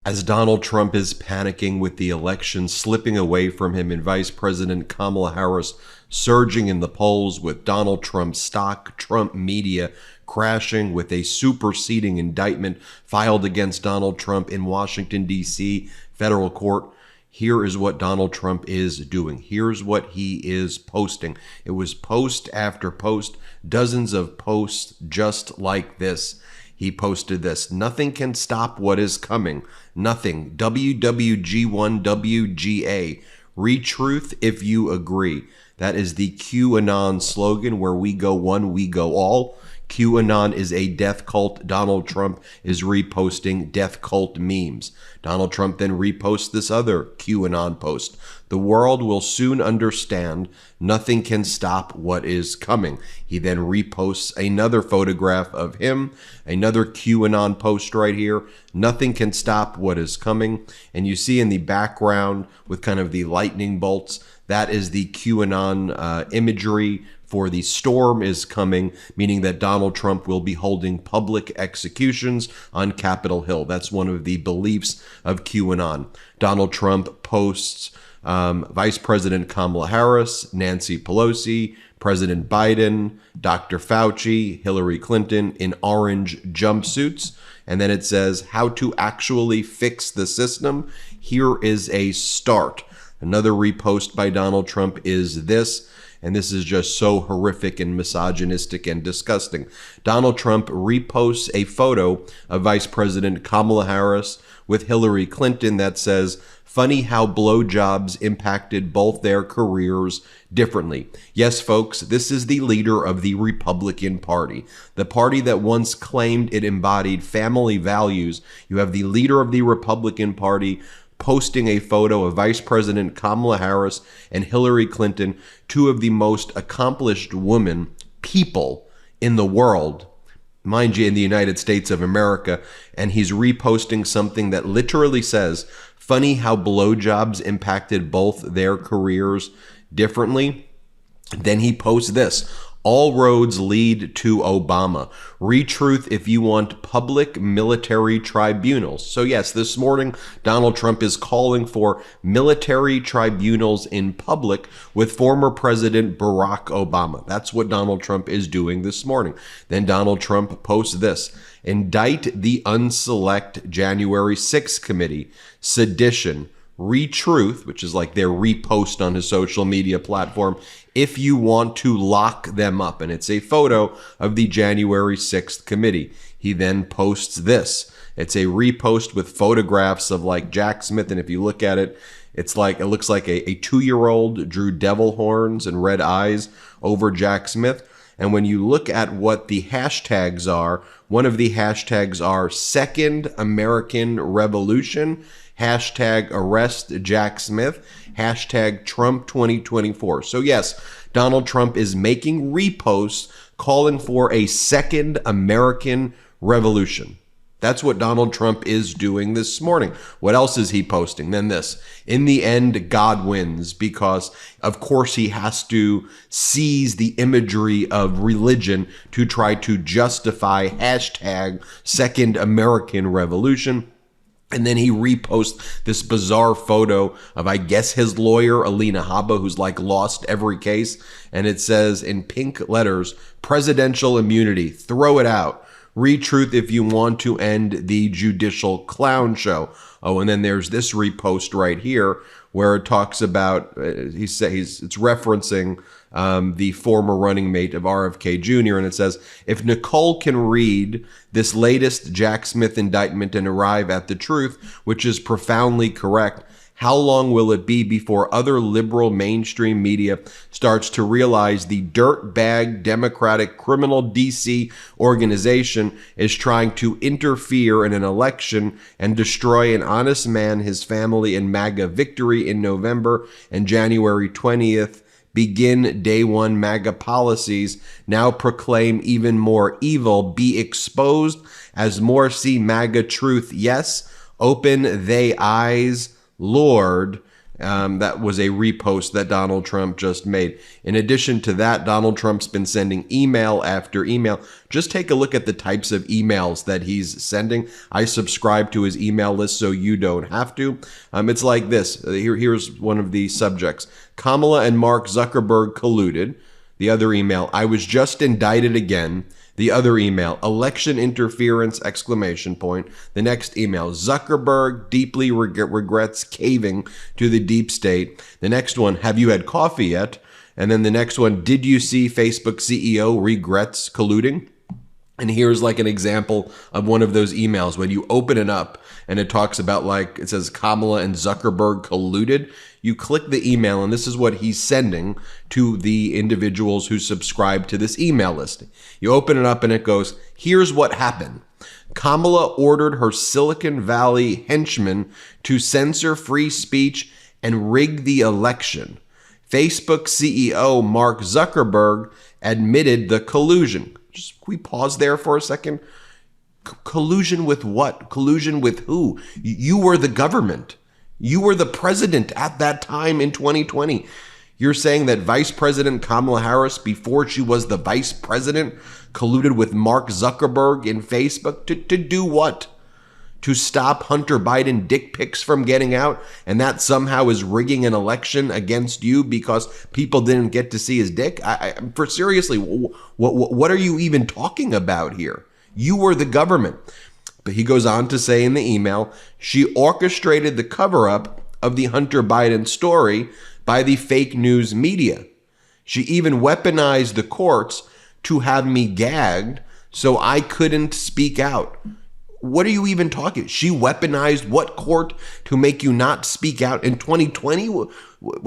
As Donald Trump is panicking with the election slipping away from him and Vice President Kamala Harris surging in the polls with Donald Trump's stock, Trump media crashing with a superseding indictment filed against Donald Trump in Washington, D.C. federal court, here is what Donald Trump is doing. Here's what he is posting. It was post after post, dozens of posts just like this. He posted this: "Nothing can stop what is coming. Nothing. WWG1WGA. Retruth if you agree." That is the QAnon slogan, where we go one, we go all. QAnon is a death cult. Donald Trump is reposting death cult memes. Donald Trump then reposts this other QAnon post: "The world will soon understand. Nothing can stop what is coming." He then reposts another photograph of him, another QAnon post right here: "Nothing can stop what is coming." And you see in the background with kind of the lightning bolts, that is the QAnon imagery for "the storm is coming," meaning that Donald Trump will be holding public executions on Capitol Hill. That's one of the beliefs of QAnon. Donald Trump posts Vice President Kamala Harris, Nancy Pelosi, President Biden, Dr. Fauci, Hillary Clinton in orange jumpsuits. And then it says, "How to actually fix the system. Here is a start." Another repost by Donald Trump is this, and this is just so horrific and misogynistic and disgusting. Donald Trump reposts a photo of Vice President Kamala Harris with Hillary Clinton that says, "Funny how blowjobs impacted both their careers differently." Yes, folks, this is the leader of the Republican Party, the party that once claimed it embodied family values. You have the leader of the Republican Party posting a photo of Vice President Kamala Harris and Hillary Clinton, two of the most accomplished people in the world, mind you, in the United States of America, and he's reposting something that literally says, "Funny how blowjobs impacted both their careers differently." Then he posts this: "All roads lead to Obama. Retruth if you want public military tribunals." So yes, this morning, Donald Trump is calling for military tribunals in public with former President Barack Obama. That's what Donald Trump is doing this morning. Then Donald Trump posts this: "Indict the unselect January 6th committee. Sedition. Retruth," which is like their repost on his social media platform, "if you want to lock them up." And it's a photo of the January 6th committee. He then posts this. It's a repost with photographs of like Jack Smith. And if you look at it, it looks like a 2-year-old drew devil horns and red eyes over Jack Smith. And when you look at what the hashtags are, one of the hashtags are Second American Revolution, hashtag arrest Jack Smith, hashtag Trump 2024. So yes, Donald Trump is making reposts calling for a second American revolution. That's what Donald Trump is doing this morning. What else is he posting? Then this: "In the end, God wins," because of course he has to seize the imagery of religion to try to justify hashtag Second American Revolution. And then he reposts this bizarre photo of, I guess, his lawyer, Alina Habba, who's like lost every case. And it says in pink letters, "Presidential immunity, throw it out. Retruth if you want to end the judicial clown show." Oh, and then there's this repost right here where it talks about, it's referencing the former running mate of RFK Jr. And it says, "If Nicole can read this latest Jack Smith indictment and arrive at the truth, which is profoundly correct, how long will it be before other liberal mainstream media starts to realize the dirtbag Democratic criminal DC organization is trying to interfere in an election and destroy an honest man, his family, and MAGA victory in November, and January 20th begin day one MAGA policies now proclaim even more evil, be exposed as more see MAGA truth, yes, open they eyes, Lord." That was a repost that Donald Trump just made. In addition to that, Donald Trump's been sending email after email. Just take a look at the types of emails that he's sending. I subscribe to his email list so you don't have to. It's like this. Here's one of the subjects. Kamala and Mark Zuckerberg colluded. The other email, I was just indicted again. The other email, election interference, exclamation point. The next email, Zuckerberg deeply regrets caving to the deep state. The next one, have you had coffee yet? And then the next one, did you see Facebook CEO regrets colluding? And here's like an example of one of those emails when you open it up and it talks about, like, it says Kamala and Zuckerberg colluded. You click the email and this is what he's sending to the individuals who subscribe to this email list. You open it up and it goes, here's what happened. Kamala ordered her Silicon Valley henchmen to censor free speech and rig the election. Facebook CEO Mark Zuckerberg admitted the collusion. Just can we pause there for a second? Collusion with what? Collusion with who? You were the government. You were the president at that time in 2020. You're saying that Vice President Kamala Harris, before she was the vice president, colluded with Mark Zuckerberg in Facebook to do what? To stop Hunter Biden dick pics from getting out, and that somehow is rigging an election against you because people didn't get to see his dick? For seriously, what are you even talking about here? You were the government. But he goes on to say in the email, she orchestrated the cover-up of the Hunter Biden story by the fake news media. She even weaponized the courts to have me gagged so I couldn't speak out. What are you even talking? She weaponized what court to make you not speak out in 2020?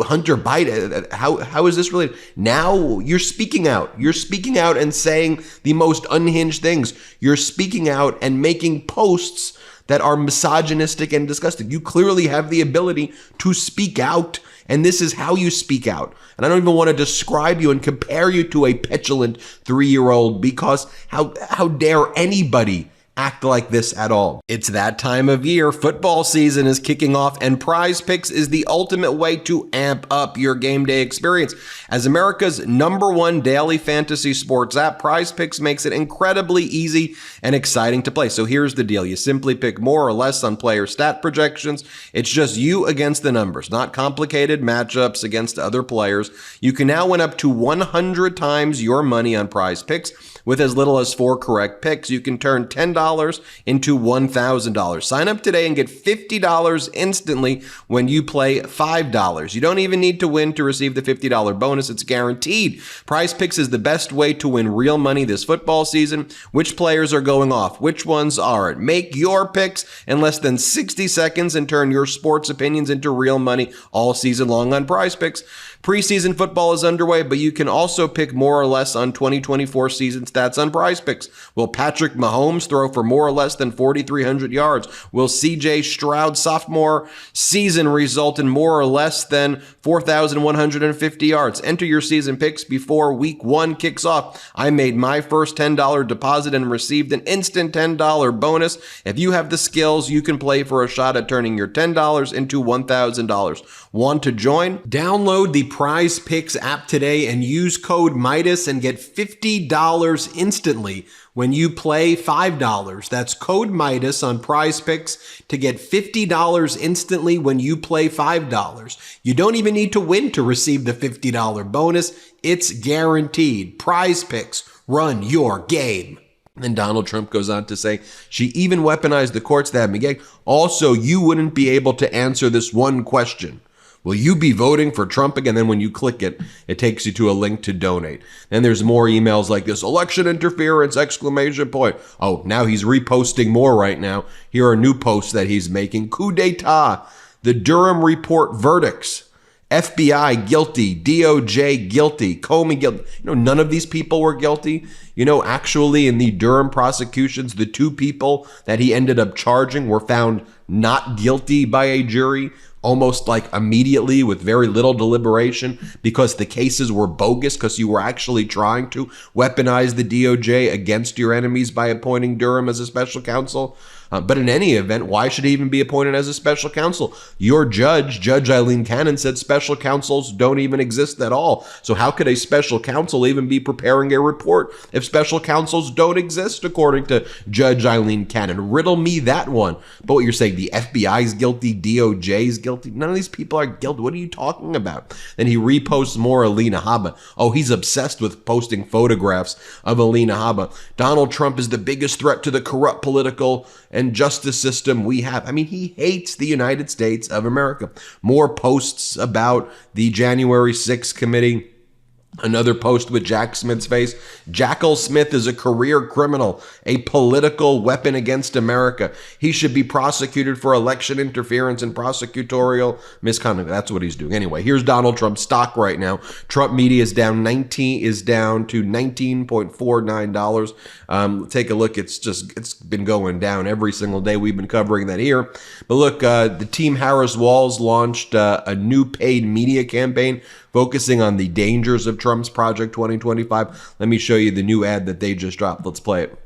Hunter Biden, how is this related? Now you're speaking out. You're speaking out and saying the most unhinged things. You're speaking out and making posts that are misogynistic and disgusting. You clearly have the ability to speak out, and this is how you speak out. And I don't even want to describe you and compare you to a petulant 3-year-old because how dare anybody act like this at all. It's that time of year. Football season is kicking off, and PrizePicks is the ultimate way to amp up your game day experience. As America's #1 daily fantasy sports app, PrizePicks makes it incredibly easy and exciting to play. So here's the deal. You simply pick more or less on player stat projections. It's just you against the numbers, not complicated matchups against other players. You can now win up to 100 times your money on PrizePicks. With as little as 4 correct picks, you can turn $10 into $1,000. Sign up today and get $50 instantly when you play $5. You don't even need to win to receive the $50 bonus. It's guaranteed. PrizePicks is the best way to win real money this football season. Which players are going off? Which ones aren't? Make your picks in less than 60 seconds and turn your sports opinions into real money all season long on PrizePicks. Preseason football is underway, but you can also pick more or less on 2024 season stats on PrizePicks. Will Patrick Mahomes throw for more or less than 4,300 yards? Will CJ Stroud sophomore season result in more or less than 4,150 yards? Enter your season picks before week 1 kicks off. I made my first $10 deposit and received an instant $10 bonus. If you have the skills, you can play for a shot at turning your $10 into $1,000. Want to join? Download the PrizePicks app today and use code Meidas and get $50 instantly when you play $5. That's code Meidas on PrizePicks to get $50 instantly when you play $5. You don't even need to win to receive the $50 bonus. It's guaranteed. PrizePicks, run your game. And Donald Trump goes on to say, she even weaponized the courts to have me gagged. Also, you wouldn't be able to answer this one question. Will you be voting for Trump again? Then when you click it, it takes you to a link to donate. Then there's more emails like this, election interference, exclamation point. Oh, now he's reposting more right now. Here are new posts that he's making. Coup d'etat, the Durham report verdicts. FBI guilty, DOJ guilty, Comey guilty. None of these people were guilty. Actually in the Durham prosecutions, the 2 people that he ended up charging were found not guilty by a jury, almost like immediately with very little deliberation, because the cases were bogus, because you were actually trying to weaponize the DOJ against your enemies by appointing Durham as a special counsel. But in any event, why should he even be appointed as a special counsel? Your Judge Eileen Cannon, said special counsels don't even exist at all. So how could a special counsel even be preparing a report if special counsels don't exist, according to Judge Eileen Cannon? Riddle me that one. But what you're saying, the FBI's guilty, DOJ's guilty? None of these people are guilty. What are you talking about? Then he reposts more Alina Habba. Oh, he's obsessed with posting photographs of Alina Habba. Donald Trump is the biggest threat to the corrupt political and justice system we have. I mean, he hates the United States of America. More posts about the January 6th committee. Another post with Jack Smith's face. Jackal Smith is a career criminal, a political weapon against America. He should be prosecuted for election interference and prosecutorial misconduct. That's what he's doing. Anyway, here's Donald Trump's stock right now. Trump media is down to $19.49. Take a look. It's been going down every single day. We've been covering that here. But look, the Team Harris Walls launched a new paid media campaign focusing on the dangers of Trump's Project 2025. Let me show you the new ad that they just dropped. Let's play it.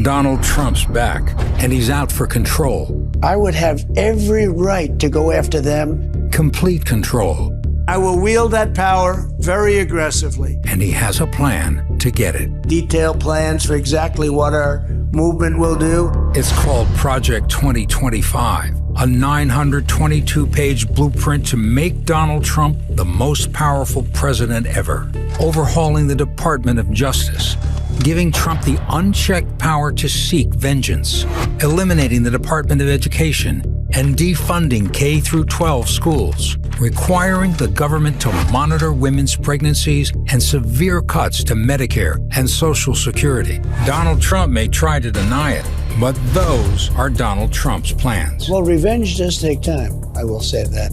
Donald Trump's back, and he's out for control. I would have every right to go after them. Complete control. I will wield that power very aggressively. And he has a plan to get it. Detailed plans for exactly what our movement will do. It's called Project 2025, a 922-page blueprint to make Donald Trump the most powerful president ever. Overhauling the Department of Justice, giving Trump the unchecked power to seek vengeance, eliminating the Department of Education, and defunding K-12 schools, requiring the government to monitor women's pregnancies, and severe cuts to Medicare and Social Security. Donald Trump may try to deny it, but those are Donald Trump's plans. Well, revenge does take time, I will say that.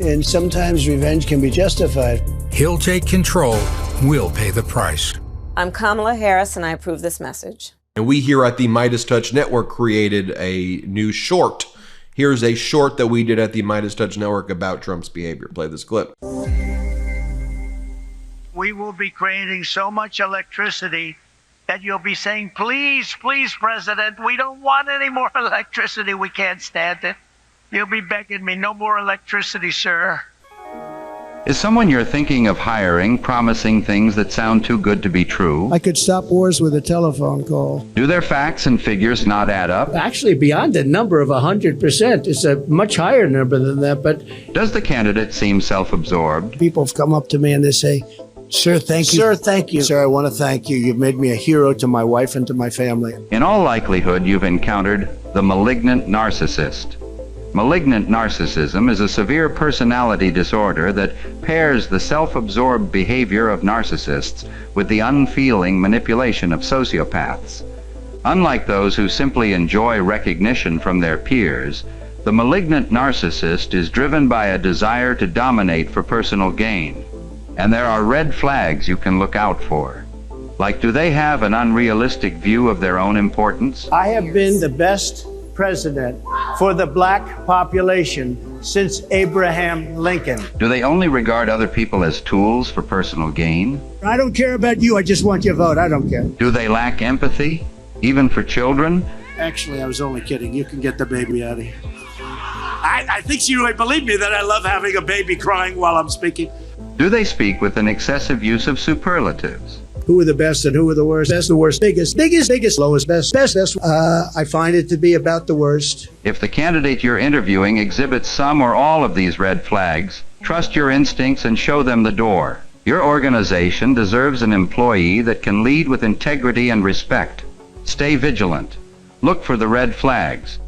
And sometimes revenge can be justified. He'll take control, we'll pay the price. I'm Kamala Harris, and I approve this message. And we here at the MeidasTouch Network created a new short. Here's a short that we did at the MeidasTouch Network about Trump's behavior. Play this clip. We will be creating so much electricity that you'll be saying, please, please, President, we don't want any more electricity. We can't stand it. You'll be begging me, no more electricity, sir. Is someone you're thinking of hiring promising things that sound too good to be true? I could stop wars with a telephone call. Do their facts and figures not add up? Actually, beyond a number of 100%. It's a much higher number than that, but Does the candidate seem self-absorbed? people have come up to me and they say, Sir, thank you. Sir, thank you. Sir, I want to thank you. You've made me a hero to my wife and to my family. In all likelihood, you've encountered the malignant narcissist. Malignant narcissism is a severe personality disorder that pairs the self-absorbed behavior of narcissists with the unfeeling manipulation of sociopaths. Unlike those who simply enjoy recognition from their peers, the malignant narcissist is driven by a desire to dominate for personal gain. And there are red flags you can look out for. Like, do they have an unrealistic view of their own importance? I have been the best president for the black population since Abraham Lincoln. Do they only regard other people as tools for personal gain? I don't care about you. I just want your vote. I don't care. Do they lack empathy, even for children? Actually, I was only kidding. You can get the baby out of here. I think she really believed me that I love having a baby crying while I'm speaking. Do they speak with an excessive use of superlatives? Who are the best and who are the worst? Best, the worst, biggest, lowest, best. I find it to be about the worst. If the candidate you're interviewing exhibits some or all of these red flags, trust your instincts and show them the door. Your organization deserves an employee that can lead with integrity and respect. Stay vigilant. Look for the red flags.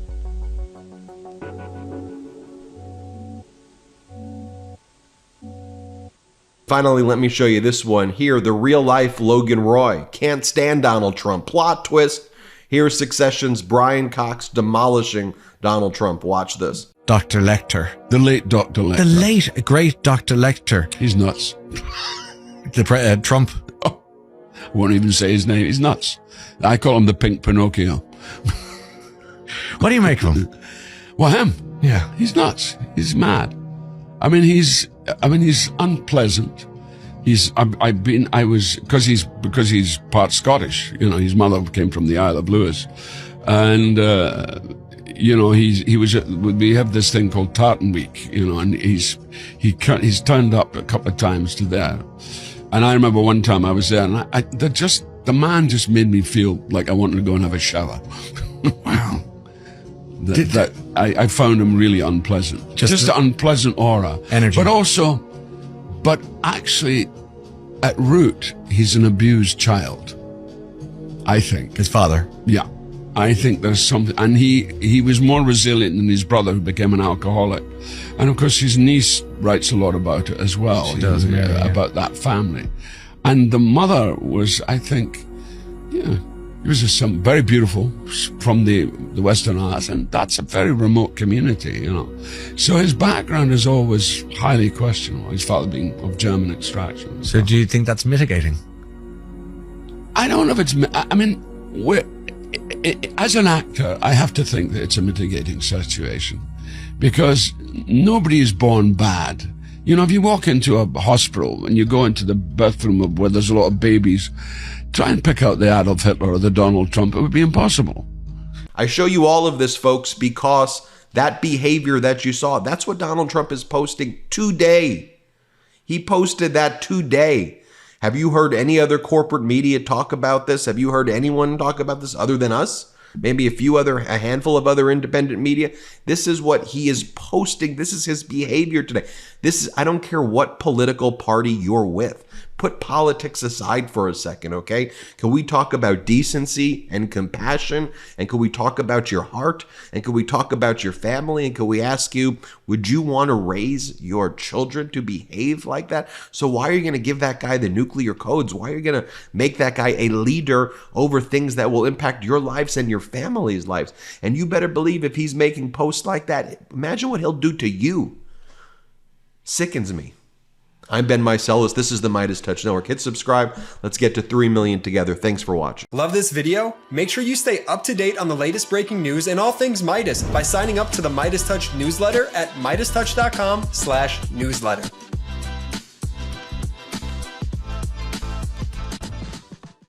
Finally, let me show you this one here. The real-life Logan Roy. Can't stand Donald Trump. Plot twist. Here's Succession's Brian Cox demolishing Donald Trump. Watch this. Dr. Lecter. The late Dr. Lecter. The late, great Dr. Lecter. He's nuts. Trump. Oh, I won't even say his name. He's nuts. I call him the Pink Pinocchio. What do you make of him? Well, him? Yeah. He's nuts. He's mad. He's unpleasant. Because he's part Scottish. You know, his mother came from the Isle of Lewis. And, we have this thing called Tartan Week, and he's turned up a couple of times to there. And I remember one time I was there, and the man just made me feel like I wanted to go and have a shower. Wow. I found him really unpleasant. Just an unpleasant aura. Energy. But actually, at root, he's an abused child, I think. His father. Yeah. I think there's something, and he was more resilient than his brother, who became an alcoholic. And of course, his niece writes a lot about it as well. She does, yeah. About that family. And the mother was, I think, it was very beautiful from the Western Isles, and that's a very remote community, So his background is always highly questionable, his father being of German extraction. So do you think that's mitigating? I don't know if it's, as an actor, I have to think that it's a mitigating situation, because nobody is born bad. If you walk into a hospital and you go into the birth room where there's a lot of babies, try and pick out the Adolf Hitler or the Donald Trump. It would be impossible. I show you all of this, folks, because that behavior that you saw, that's what Donald Trump is posting today. He posted that today. Have you heard any other corporate media talk about this? Have you heard anyone talk about this other than us? Maybe a handful of other independent media. This is what he is posting. This is his behavior today. I don't care what political party you're with. Put politics aside for a second, okay? Can we talk about decency and compassion? And can we talk about your heart? And can we talk about your family? And can we ask you, would you want to raise your children to behave like that? So why are you going to give that guy the nuclear codes? Why are you going to make that guy a leader over things that will impact your lives and your family's lives? And you better believe if he's making posts like that, imagine what he'll do to you. Sickens me. I'm Ben Meiselas. This is the MeidasTouch Network. Hit subscribe. Let's get to 3 million together. Thanks for watching. Love this video? Make sure you stay up to date on the latest breaking news and all things Midas by signing up to the MeidasTouch newsletter at MeidasTouch.com/newsletter.